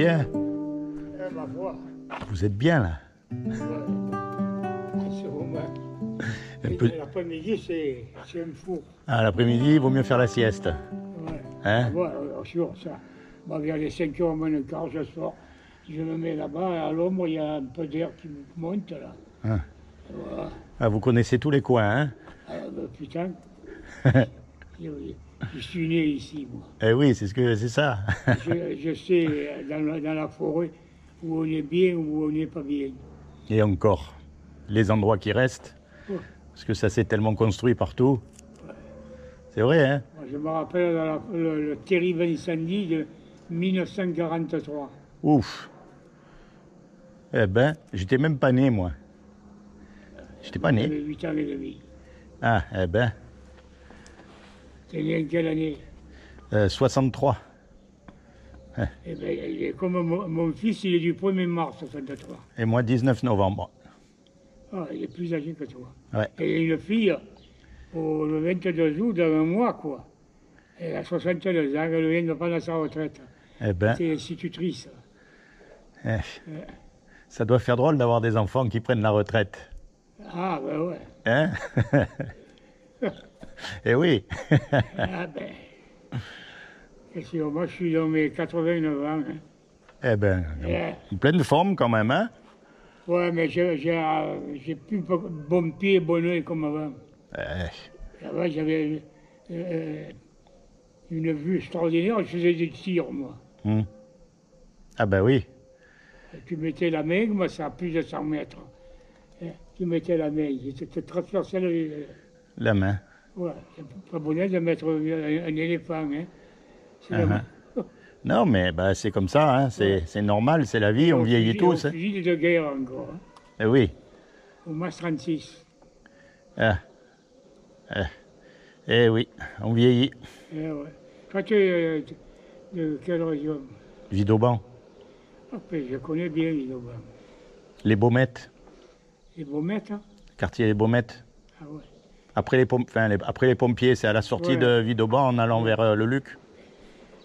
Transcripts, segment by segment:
bien? Ma foi. Vous êtes bien là? Ouais. C'est vraiment. L'après-midi, c'est un four. Ah, l'après-midi, il vaut mieux faire la sieste. Ouais. Hein? Ouais, sûr, ça. Moi, vers les 5h moins le quart, je sors. Je me mets là-bas, à l'ombre, il y a un peu d'air qui monte là. Ah. Voilà. Ah, vous connaissez tous les coins, hein? Putain. Je suis né ici, moi. Eh oui, c'est ça. Je sais dans la forêt où on est bien, où on n'est pas bien. Et encore, les endroits qui restent, Ouais. parce que ça s'est tellement construit partout. Ouais. C'est vrai, hein? Moi, je me rappelle le terrible incendie de 1943. Ouf. Eh ben, j'étais même pas né, moi. J'étais pas né. J'avais 8 ans et demi. Ah, eh ben, T'es né en quelle année? 63. Eh ben, il est comme mon fils, il est du 1er mars 63. Et moi, 19 novembre. Ah, il est plus âgé que toi. Ouais. Et une fille, le 22 août, dans un mois, quoi. Elle a 62 ans, elle vient de prendre sa retraite. Eh ben, C'est institutrice. ça doit faire drôle d'avoir des enfants qui prennent la retraite. Ah, ben ouais. Hein? Eh oui. Ah, ben. Et si, moi, je suis dans mes 89 ans. Hein. Eh ben, en pleine forme quand même, hein? Ouais, mais j'ai plus bon pied et bon oeil comme avant. Avant, j'avais une vue extraordinaire, je faisais des tirs, moi. Ah ben oui. Tu mettais la main, moi, ça a plus de 100 mètres. Tu mettais la main, c'était transversal. La main. Ouais, c'est pas bon de mettre un éléphant, hein. C'est la main. Non, mais bah, c'est comme ça, hein. C'est normal, c'est la vie, on vieillit tous. Au fusil de guerre encore. Hein. Eh oui. Au MAS 36. Eh oui, on vieillit. Eh ouais. Toi, tu es de quelle région? Vidauban. Après, je connais bien Vidauban. Les Baumettes. Les Baumettes, hein? Quartier Les Baumettes. Ah ouais. Après les pompiers, c'est à la sortie de Vidauban en allant vers le Luc.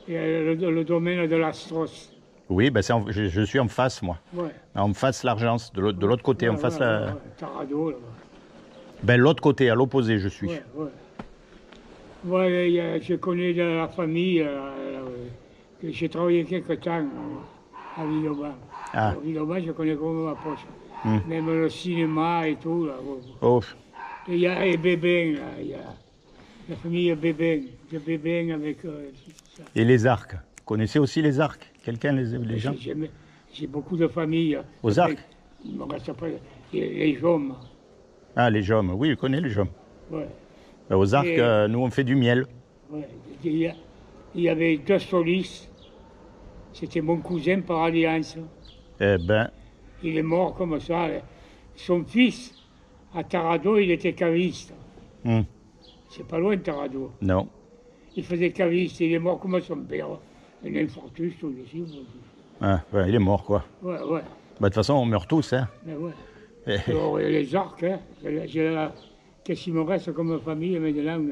Et le domaine de l'Astros. Oui, ben je suis en face, moi. Ouais. En face l'Argence, de l'autre côté, en face la... Tarado, là-bas. Ben l'autre côté, à l'opposé, je suis. Ouais, ouais. Ouais, je connais de la famille, que j'ai travaillé quelque temps à Vidauban. Ah. À Vidauban, je connais comme ma poche. Même le cinéma et tout, là. Oh. Et il y a Bébin, là, il y a la famille Bébin, de Bébin avec... ça. Et les arcs. Vous connaissez aussi les arcs? Quelqu'un, les gens? J'ai beaucoup de familles. Aux arcs? Il me reste après les Jaumes. Ah, les Jaumes. Oui, je connais les Jaumes. Ouais. Ben, aux arcs, nous, on fait du miel. Ouais. Il y avait 2 solistes. C'était mon cousin par alliance. Eh ben, Il est mort comme ça. Son fils, à Tarado, il était caviste. C'est pas loin de Tarado. non. Il faisait caviste, il est mort comme son père. Un infarctus, tout ici. Ah, ben, il est mort, quoi. Ouais. Ben, de toute façon, on meurt tous, hein. Mais ouais. Alors, les arcs, hein. Qu'est-ce qu'il me reste comme famille maintenant?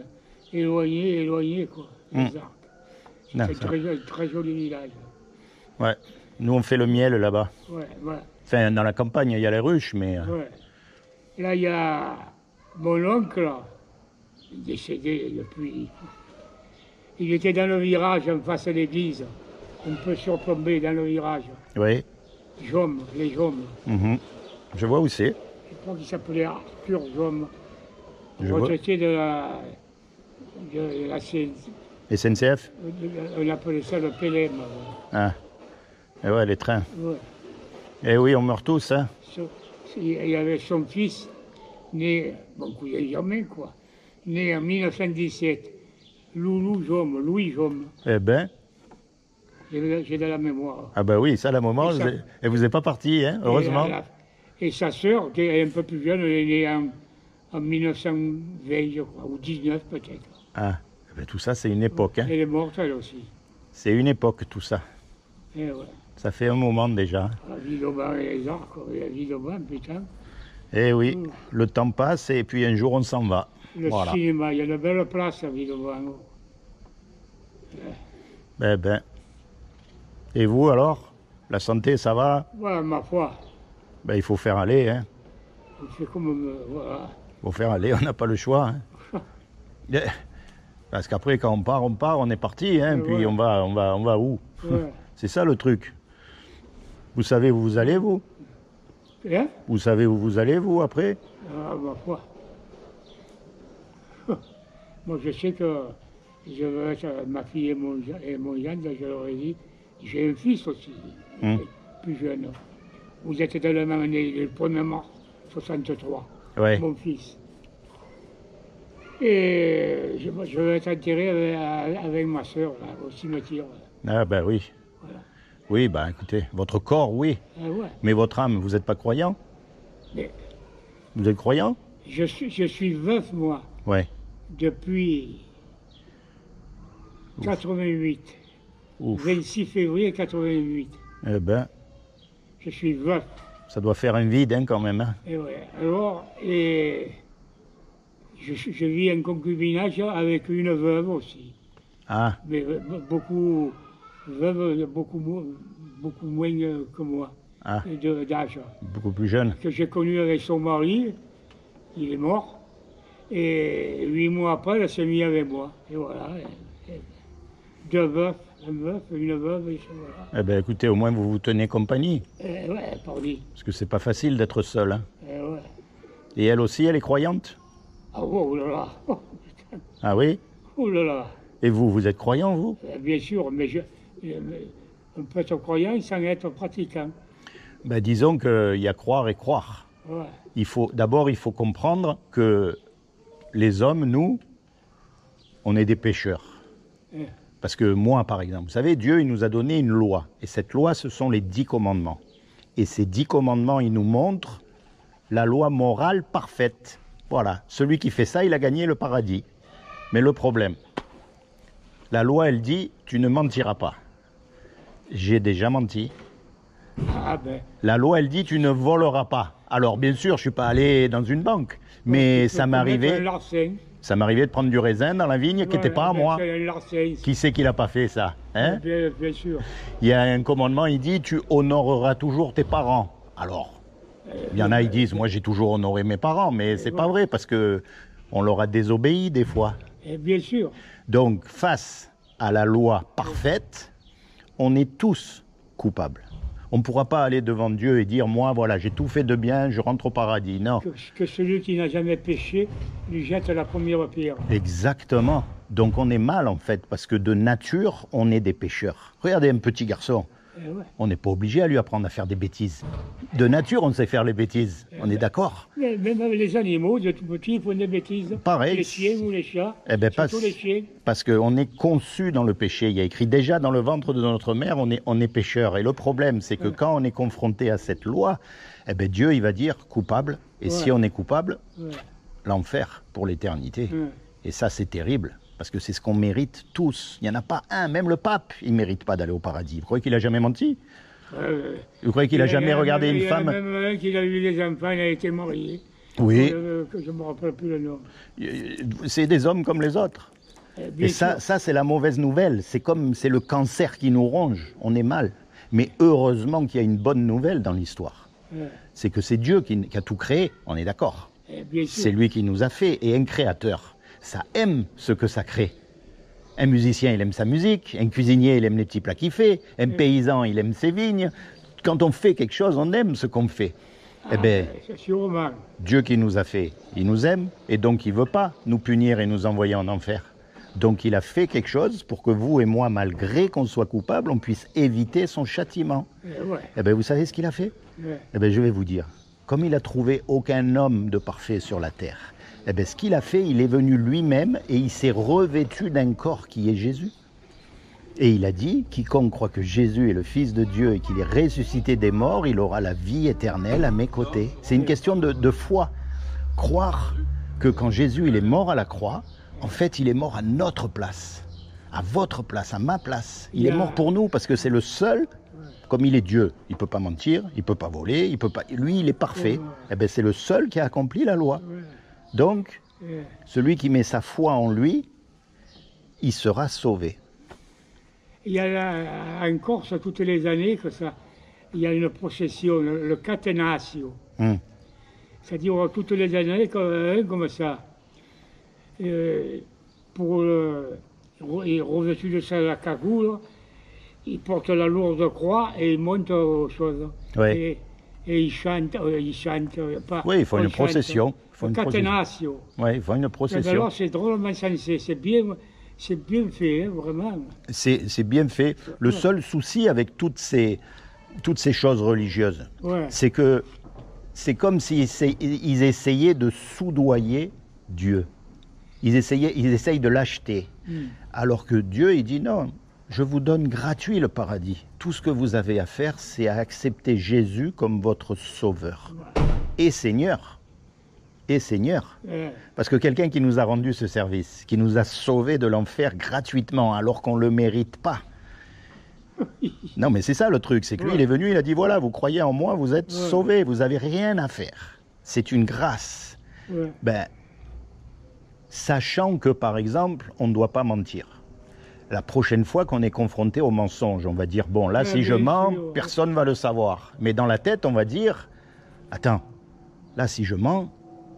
Éloigné, quoi. Les arcs. C'est un très joli village. Ouais. Nous, on fait le miel là-bas. Ouais. Enfin, dans la campagne, il y a les ruches, mais... Ouais. Là, il y a mon oncle, là, décédé depuis. Il était dans le virage en face de l'église. On peut surplomber dans le virage. Oui. Jaume, les Jaumes. Je vois où c'est. Je crois qu'il s'appelait Arthur Jaume. Je vois. Retraité de la SNCF. on appelait ça le PLM. Ah. Et ouais, les trains. Ouais. Eh oui, on meurt tous, hein. Il y avait son fils, né, bon, il n'y a jamais, quoi, né en 1917. Louis Jaume. Eh ben. J'ai de la mémoire. Ah ben oui, ça, la moment, et vous n'êtes pas parti, hein, heureusement. Et sa sœur, qui est un peu plus jeune, elle est née en 1920, je crois, ou 19 peut-être. Ah, eh ben, tout ça, c'est une époque, hein. Elle est morte, elle aussi. C'est une époque, tout ça. Et ouais. Ça fait un moment déjà. La Vidauban et les arcs, la Vidauban, putain. Eh oui, le temps passe et puis un jour, on s'en va. Le cinéma, il y a de belles places à Vidauban. Ben. Et vous, alors? La santé, ça va? Voilà, ma foi. Ben, il faut faire aller, hein. C'est comme. Voilà. Il faut faire aller, on n'a pas le choix. Hein. Parce qu'après, quand on part, on est parti, hein. Puis Ouais. on va où? Ouais. C'est ça le truc. Vous savez où vous allez, vous? Hein? Vous savez où vous allez, vous, après? Ah, ma foi. Moi, je sais que je veux être ma fille et mon gendre, je leur ai dit. J'ai un fils aussi, plus jeune. Vous êtes de la même année, le 1er mars 63, Ouais. mon fils. Et je vais être enterré avec ma soeur, là, au cimetière. Là. Ah ben oui. Voilà. Oui, ben écoutez, votre corps, oui. Ah ouais. Mais votre âme, vous n'êtes pas croyant? Mais Vous êtes croyant? je suis veuf, moi, Ouais. depuis 88. Ouf. 26 février 88. Eh ben, Je suis veuf. ça doit faire un vide, hein, quand même. Hein. Et ouais. Alors, je vis en concubinage avec une veuve aussi. Ah, Mais beaucoup veuve, beaucoup moins que moi, ah, d'âge. beaucoup plus jeune. Que j'ai connu avec son mari, il est mort. Et 8 mois après, elle s'est mise avec moi. Et voilà. Deux veufs, un veuf, une veuve, et voilà. Eh ben, écoutez, au moins vous vous tenez compagnie. Ouais, pardi. Parce que c'est pas facile d'être seul. Hein. Ouais. Et elle aussi, elle est croyante? Ah, oh là là. Oh, putain. Ah oui? Oh là là. Et vous, vous êtes croyant, vous? Bien sûr, mais on peut être croyant sans être pratiquant. Ben, disons qu'il y a croire et croire. Ouais. D'abord, il faut comprendre que les hommes, nous, on est des pécheurs. Ouais. Parce que moi, par exemple, vous savez, Dieu, il nous a donné une loi. Et cette loi, ce sont les 10 commandements. Et ces 10 commandements, ils nous montrent la loi morale parfaite. Voilà. Celui qui fait ça, il a gagné le paradis. Mais le problème, la loi, elle dit, tu ne mentiras pas. J'ai déjà menti. Ah ben. La loi, elle dit, tu ne voleras pas. Alors, bien sûr, je ne suis pas allé dans une banque. Mais ça m'arrivait de prendre du raisin dans la vigne qui n'était pas à moi. Qui c'est qui l'a pas fait, ça, hein? Bien sûr. Il y a un commandement, il dit, tu honoreras toujours tes parents. Alors, il y en a, ils disent, moi j'ai toujours honoré mes parents, mais c'est pas vrai, parce que on leur a désobéi des fois. Bien sûr. Donc, face à la loi parfaite, on est tous coupables. On ne pourra pas aller devant Dieu et dire, moi, voilà, j'ai tout fait de bien, je rentre au paradis. Non. Que celui qui n'a jamais péché lui jette la première pierre. Exactement. Donc on est mal, en fait, parce que de nature, on est des pécheurs. Regardez un petit garçon. Ouais. On n'est pas obligé à lui apprendre à faire des bêtises. De nature, on sait faire les bêtises. On est d'accord? Mais même les animaux, de tout petits, ils font des bêtises. Pareil. Les chiens ou les chats. Eh ben, surtout les chiens. parce qu'on est conçu dans le péché. Il y a écrit déjà dans le ventre de notre mère, on est pécheur. Et le problème, c'est que quand on est confronté à cette loi, eh ben, Dieu, il va dire coupable. Et si on est coupable, l'enfer pour l'éternité. Et ça, c'est terrible. Parce que c'est ce qu'on mérite tous. Il n'y en a pas un, même le pape, il ne mérite pas d'aller au paradis. Vous croyez qu'il n'a jamais menti? Vous croyez qu'il n'a jamais regardé une femme? Il y en a même un qui a eu des enfants, il a été marié. Oui. Que je ne me rappelle plus le nom. C'est des hommes comme les autres. Et ça c'est la mauvaise nouvelle. C'est le cancer qui nous ronge. On est mal. Mais heureusement qu'il y a une bonne nouvelle dans l'histoire. C'est que c'est Dieu qui a tout créé. On est d'accord. C'est lui qui nous a fait. Et un créateur, ça aime ce que ça crée. Un musicien, il aime sa musique. Un cuisinier, il aime les petits plats qu'il fait. Un paysan, il aime ses vignes. Quand on fait quelque chose, on aime ce qu'on fait. Eh bien, Dieu qui nous a fait, il nous aime. Et donc, il ne veut pas nous punir et nous envoyer en enfer. Donc, il a fait quelque chose pour que vous et moi, malgré qu'on soit coupables, on puisse éviter son châtiment. Eh bien, vous savez ce qu'il a fait? Eh bien, je vais vous dire. Comme il a trouvé aucun homme de parfait sur la terre, eh bien, ce qu'il a fait, il est venu lui-même et il s'est revêtu d'un corps qui est Jésus. Et il a dit, quiconque croit que Jésus est le Fils de Dieu et qu'il est ressuscité des morts, il aura la vie éternelle à mes côtés. C'est une question de foi. Croire que quand Jésus il est mort à la croix, en fait, il est mort à notre place, à votre place, à ma place. Il est mort pour nous parce que c'est le seul, comme il est Dieu, il ne peut pas mentir, il ne peut pas voler, il peut pas. Lui, il est parfait. Eh bien, c'est le seul qui a accompli la loi. Donc, celui qui met sa foi en lui, il sera sauvé. Il y a en Corse toutes les années que ça, il y a une procession, le catenaccio. C'est-à-dire toutes les années, comme ça. Il revêtu de sa cagoule, il porte la lourde croix et il monte aux choses. Oui. Et il chante, pas. Oui, il faut une procession. Le catenaccio. Oui, il faut une procession. Alors c'est drôlement sensé, c'est bien fait, hein, vraiment. C'est bien fait. Le seul souci avec toutes ces choses religieuses, c'est que c'est comme s'ils essayaient de soudoyer Dieu. Ils essayent de l'acheter. Alors que Dieu, il dit non, je vous donne gratuit le paradis. Tout ce que vous avez à faire, c'est à accepter Jésus comme votre sauveur et Seigneur. Et Seigneur. Parce que quelqu'un qui nous a rendu ce service, qui nous a sauvés de l'enfer gratuitement alors qu'on ne le mérite pas. Non mais c'est ça le truc, c'est que lui il est venu, il a dit voilà, vous croyez en moi, vous êtes sauvés, vous n'avez rien à faire. C'est une grâce. Ben, sachant que par exemple, on ne doit pas mentir. La prochaine fois qu'on est confronté au mensonge, on va dire bon là si je mens, personne ne va le savoir. Mais dans la tête on va dire attends, là si je mens,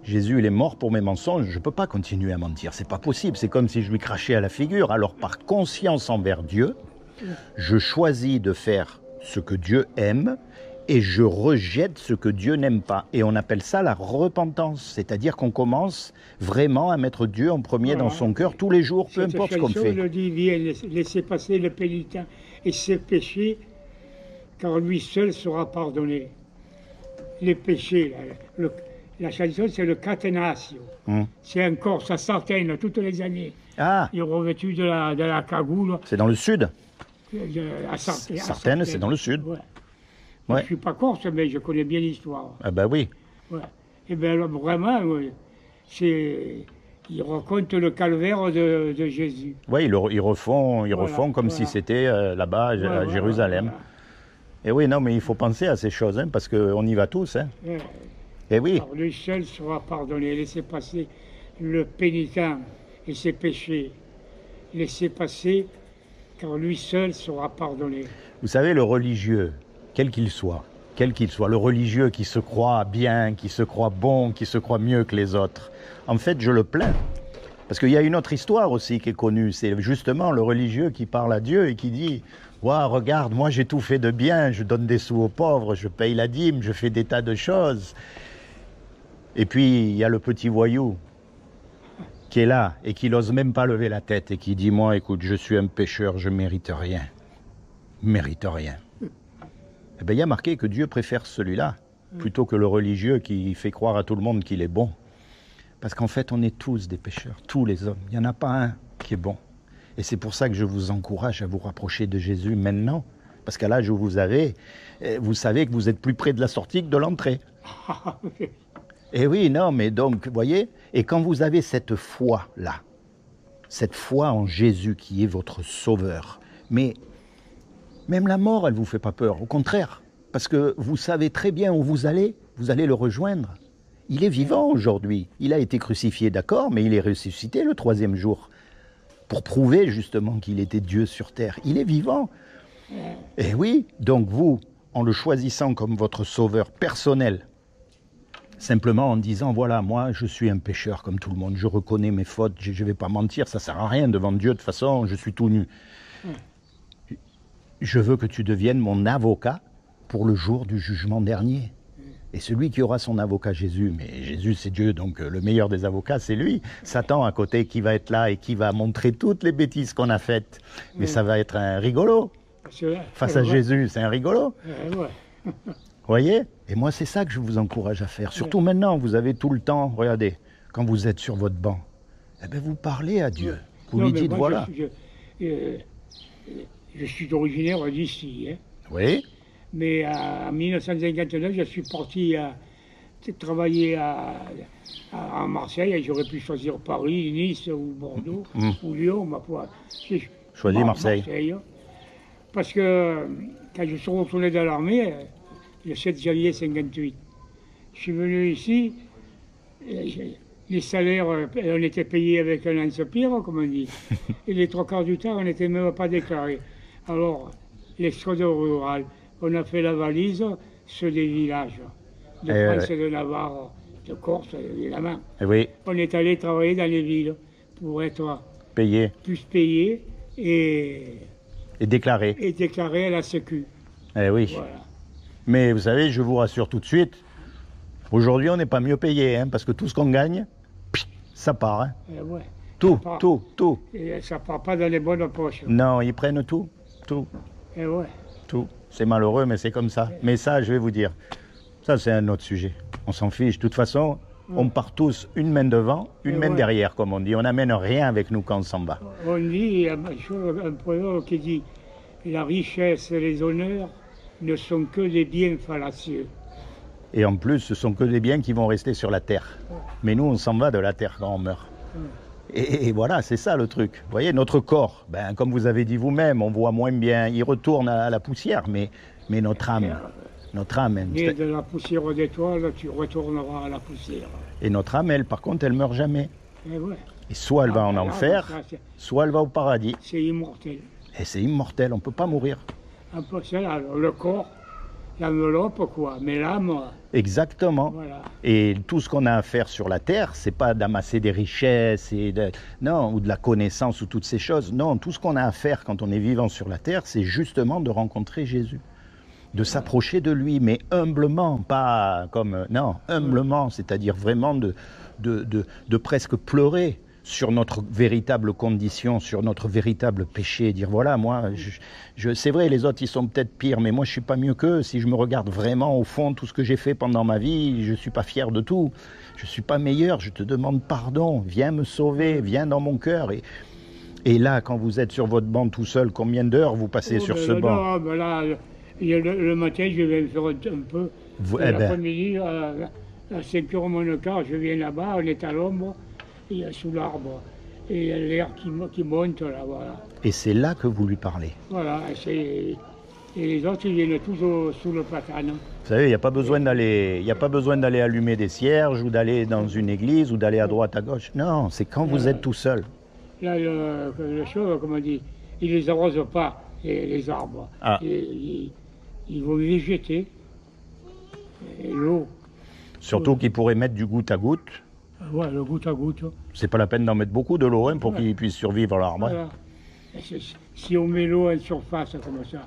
Jésus, il est mort pour mes mensonges, je ne peux pas continuer à mentir, c'est pas possible, c'est comme si je lui crachais à la figure. Alors par conscience envers Dieu, je choisis de faire ce que Dieu aime et je rejette ce que Dieu n'aime pas. Et on appelle ça la repentance, c'est-à-dire qu'on commence vraiment à mettre Dieu en premier dans son cœur tous les jours, peu importe ce qu'on fait. Le dit, viens, laissez passer le pénitent et ses péchés, car lui seul sera pardonné. Les péchés, la chanson, c'est le catenaccio. C'est encore, ça sartène toutes les années. Ah. Il est revêtu de la cagoule. C'est dans le sud. Sartène, c'est dans le sud. Ouais. Je ne suis pas corse, mais je connais bien l'histoire. Ah ben oui. Ouais. Et bien vraiment, ils racontent le calvaire de Jésus. Oui, ils refont comme si c'était là-bas à Jérusalem. Voilà. Et oui, non, mais il faut penser à ces choses, hein, parce qu'on y va tous. Hein. Et oui. Alors, lui seul sera pardonné. Laissez passer le pénitent et ses péchés. Laissez passer, car lui seul sera pardonné. Vous savez, le religieux, quel qu'il soit, le religieux qui se croit bien, qui se croit bon, qui se croit mieux que les autres, en fait, je le plains. Parce qu'il y a une autre histoire aussi qui est connue, c'est justement le religieux qui parle à Dieu et qui dit « Ouah, regarde, moi j'ai tout fait de bien, je donne des sous aux pauvres, je paye la dîme, je fais des tas de choses. » Et puis, il y a le petit voyou qui est là et qui n'ose même pas lever la tête et qui dit « Moi, écoute, je suis un pécheur, je mérite rien. Mérite rien. » Eh bien, il y a marqué que Dieu préfère celui-là plutôt que le religieux qui fait croire à tout le monde qu'il est bon. Parce qu'en fait, on est tous des pécheurs, tous les hommes. Il n'y en a pas un qui est bon. Et c'est pour ça que je vous encourage à vous rapprocher de Jésus maintenant. Parce qu'à l'âge où vous avez, vous savez que vous êtes plus près de la sortie que de l'entrée. Et oui, non, mais donc, vous voyez, et quand vous avez cette foi-là, cette foi en Jésus qui est votre sauveur, mais même la mort, elle ne vous fait pas peur, au contraire, parce que vous savez très bien où vous allez le rejoindre. Il est vivant aujourd'hui, il a été crucifié, d'accord, mais il est ressuscité le 3e jour, pour prouver justement qu'il était Dieu sur terre. Il est vivant. Et oui, donc vous, en le choisissant comme votre sauveur personnel, simplement en disant, voilà, moi, je suis un pécheur comme tout le monde, je reconnais mes fautes, je ne vais pas mentir, ça ne sert à rien devant Dieu, de toute façon, je suis tout nu. Je veux que tu deviennes mon avocat pour le jour du jugement dernier. Et celui qui aura son avocat, Jésus, mais Jésus c'est Dieu, donc le meilleur des avocats c'est lui. Satan à côté qui va être là et qui va montrer toutes les bêtises qu'on a faites. Mais ça va être un rigolo. Face à Jésus, c'est un rigolo. Vous voyez? Et moi c'est ça que je vous encourage à faire. Surtout maintenant, vous avez tout le temps, regardez, quand vous êtes sur votre banc, eh bien, vous parlez à Dieu. Vous lui dites voilà. Je suis originaire d'ici. Hein. Oui. Mais en 1959, je suis parti travailler à Marseille et j'aurais pu choisir Paris, Nice ou Bordeaux ou Lyon. Ma foi. J'ai choisi Marseille. Parce que quand je suis retourné dans l'armée, le 7 janvier 58, je suis venu ici, les salaires, on était payés avec un lance-pierre, comme on dit, et les 3 quarts du temps, on n'était même pas déclarés. Alors, l'exode rural, on a fait la valise sur des villages de France et de Navarre, de Corse, évidemment. Oui. On est allé travailler dans les villes pour être plus payé et déclaré. Et déclaré à la Sécu. Eh oui. Voilà. Mais vous savez, je vous rassure tout de suite, aujourd'hui on n'est pas mieux payé, hein, parce que tout ce qu'on gagne, ça part. Hein. Ouais. Tout. Et ça part pas dans les bonnes poches. Non, ils prennent tout. Et ouais. Tout. C'est malheureux, mais c'est comme ça. Mais ça, je vais vous dire, ça c'est un autre sujet. On s'en fiche. De toute façon, on part tous une main devant, une main derrière, comme on dit. On n'amène rien avec nous quand on s'en va. On dit, il y a un proverbe qui dit, la richesse et les honneurs ne sont que des biens fallacieux. Et en plus, ce sont que des biens qui vont rester sur la terre. Mais nous, on s'en va de la terre quand on meurt. Et voilà, c'est ça le truc. Vous voyez, notre corps, comme vous avez dit vous-même, on voit moins bien, il retourne à la poussière, mais notre âme, et de la poussière d'étoiles, tu retourneras à la poussière. Et notre âme, elle, par contre, elle meurt jamais. Et soit elle va en enfer, soit elle va au paradis. C'est immortel. Et c'est immortel, on ne peut pas mourir. Le corps, l'enveloppe, quoi, mais l'âme... Exactement. Voilà. Et tout ce qu'on a à faire sur la terre, c'est pas d'amasser des richesses ou de la connaissance ou toutes ces choses. Non, tout ce qu'on a à faire quand on est vivant sur la terre, c'est justement de rencontrer Jésus, de s'approcher de lui, mais humblement, pas comme... Non, humblement, c'est-à-dire vraiment de presque pleurer sur notre véritable condition, sur notre véritable péché, dire voilà, moi, c'est vrai, les autres, ils sont peut-être pires, mais moi, je suis pas mieux qu'eux. Si je me regarde vraiment au fond, tout ce que j'ai fait pendant ma vie, je suis pas fier de tout. Je suis pas meilleur, je te demande pardon, viens me sauver, viens dans mon cœur. Et là, quand vous êtes sur votre banc tout seul, combien d'heures vous passez sur ce banc? Non, là, le matin, je vais faire un peu. L'après-midi, à 5h moins le quart, je viens là-bas, on est à l'ombre. Il y a sous l'arbre, et il y a l'air qui monte là, voilà. Et c'est là que vous lui parlez. Voilà, et les autres, ils viennent tous sous le platane. Vous savez, il n'y a pas besoin d'aller allumer des cierges, ou d'aller dans une église, ou d'aller à droite, à gauche. Non, c'est quand vous êtes tout seul. Là, le chose, comme on dit, ils ne les arrosent pas, les arbres. Ah. Ils vont végéter, et l'eau. Surtout qu'ils pourraient mettre du goutte à goutte. Ouais, le goutte à goutte. C'est pas la peine d'en mettre beaucoup de l'eau pour qu'il puisse survivre l'arbre. Voilà. Si on met l'eau en surface comme ça.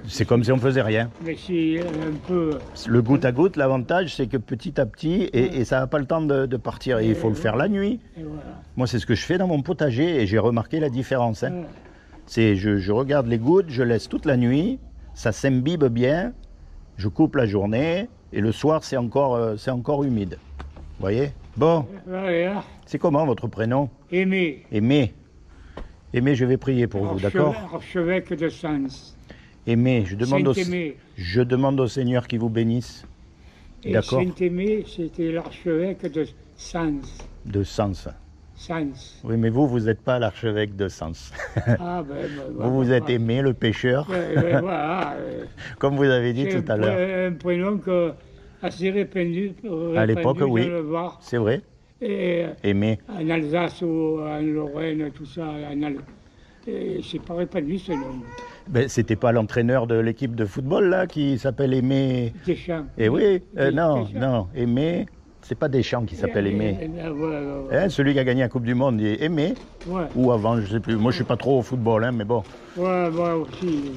C'est comme si on faisait rien. Mais si un peu. Le goutte à goutte, l'avantage, c'est que petit à petit, et ça n'a pas le temps de partir. Et il faut le faire la nuit. Voilà. Moi, c'est ce que je fais dans mon potager et j'ai remarqué la différence. Hein. C'est je regarde les gouttes, je laisse toute la nuit, ça s'imbibe bien, je coupe la journée et le soir, c'est encore humide. Vous voyez? Bon. C'est comment votre prénom? Aimé. Aimé. Aimé, je vais prier pour vous, d'accord? Archevêque de Sens. Aimé, je demande au Seigneur qu'il vous bénisse. D'accord? Saint-Aimé, c'était l'archevêque de Sens. De Sens. Sens. Oui, mais vous n'êtes pas l'archevêque de Sens. Ah, vous êtes Aimé, le pécheur. Voilà. Comme vous avez dit tout à l'heure. Un prénom assez répandu à l'époque, oui. C'est vrai. Et Aimé. En Alsace ou en Lorraine, tout ça, c'est pas répandu ce nom. Ben, c'était pas l'entraîneur de l'équipe de football là qui s'appelle Aimé Deschamps. Eh oui, non, Aimé, c'est pas Deschamps qui s'appelle Aimé. Celui qui a gagné la Coupe du Monde, il est Aimé. Ouais. Ou avant, je sais plus. Moi, je suis pas trop au football, hein, mais bon. Ouais, moi aussi.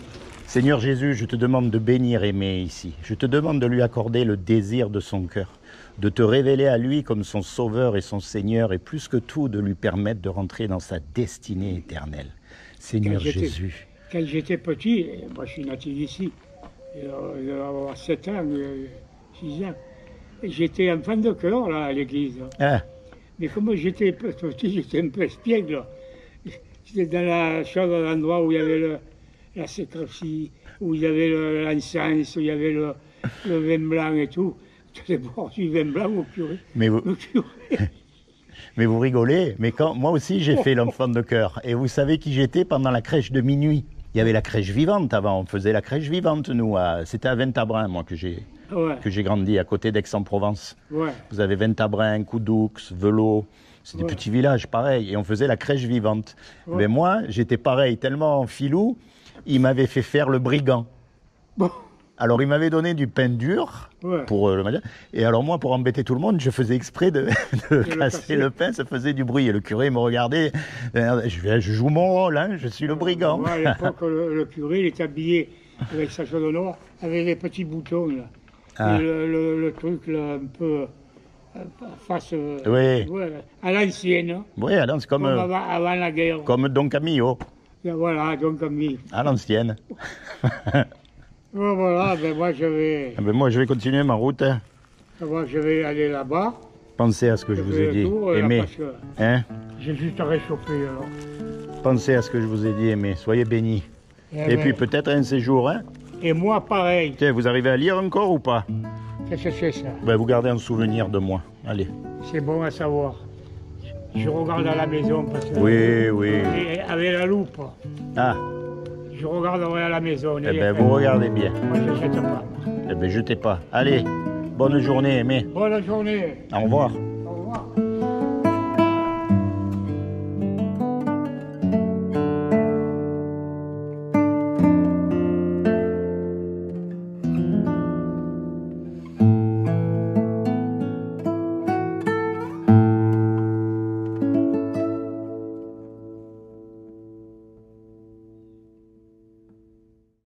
Seigneur Jésus, je te demande de bénir Aimé ici. Je te demande de lui accorder le désir de son cœur, de te révéler à lui comme son sauveur et son Seigneur, et plus que tout, de lui permettre de rentrer dans sa destinée éternelle. Seigneur Jésus. Quand j'étais petit, moi je suis natif ici, j'avais avoir 7 ans, 6 ans, j'étais enfant de cœur là, à l'église. Ah. Mais comme j'étais petit, j'étais un peu espiègle. J'étais dans la chambre, à l'endroit où il y avait la sécrétie, où il y avait l'encens, où il y avait le vin blanc et tout. Je devais boire du vin blanc au curé. Mais vous rigolez, mais moi aussi j'ai fait l'enfant de cœur. Et vous savez qui j'étais pendant la crèche de minuit? Il y avait la crèche vivante avant, on faisait la crèche vivante nous. C'était à Ventabrin, moi, que j'ai grandi, à côté d'Aix-en-Provence. Ouais. Vous avez Ventabrin, Coudoux, Velot, c'est des petits villages pareil. Et on faisait la crèche vivante. Ouais. Mais moi, j'étais pareil, tellement filou, il m'avait fait faire le brigand. Bon. Alors, il m'avait donné du pain dur pour le matin. Et alors, moi, pour embêter tout le monde, je faisais exprès de casser le pain. Ça faisait du bruit. Et le curé me regardait. Je joue mon rôle, hein, je suis le brigand. Moi, à l'époque, le curé, il était habillé avec sa chaîne noire, avec des petits boutons, là. Ah. Et le truc, là, un peu face à l'ancienne. Oui, c'est comme avant la guerre. Comme Don Camillo. Voilà, Don Camillo. À l'ancienne. Bon, voilà, ben moi je vais... moi je vais continuer ma route. Hein. Moi je vais aller là-bas. Pensez à ce que je vous ai dit. Aimez. Hein? J'ai juste réchauffé alors. Pensez à ce que je vous ai dit, aimez. Soyez bénis. Et puis peut-être un séjour. Hein? Et moi pareil. Tiens, vous arrivez à lire encore ou pas? Qu'est-ce que c'est ça? Ben, vous gardez un souvenir de moi. Allez. C'est bon à savoir. Je regarde à la maison parce que... Oui. Et avec la loupe. Ah. Je regarderai à la maison. Eh bien, vous regardez bien. Moi, je ne jette pas. Eh bien, jetez pas. Allez, bonne journée, aimé. Bonne journée. Au revoir. Au revoir.